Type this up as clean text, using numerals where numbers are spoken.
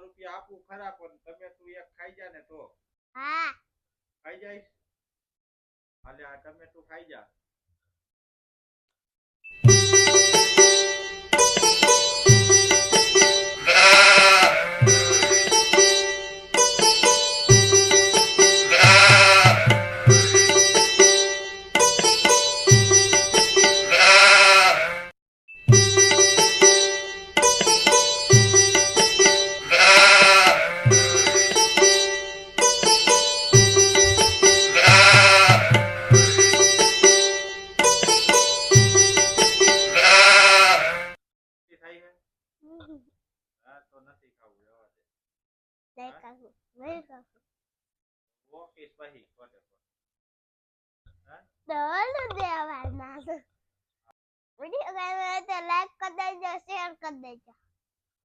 રૂપિયા આપું ખરા પણ તમે તું એક ખાઈ જા ને તો હા ખાઈ જાય હાલે આ તમે તું ખાઈ જા તો નથી ખાવું જવા દે નહીં ખાવું નહીં ખાવું ઓકે પછી કોને દોડ દેવાના છે વિડિયો ગમે તો લાઈક કરી દેજો શેર કરી દેજો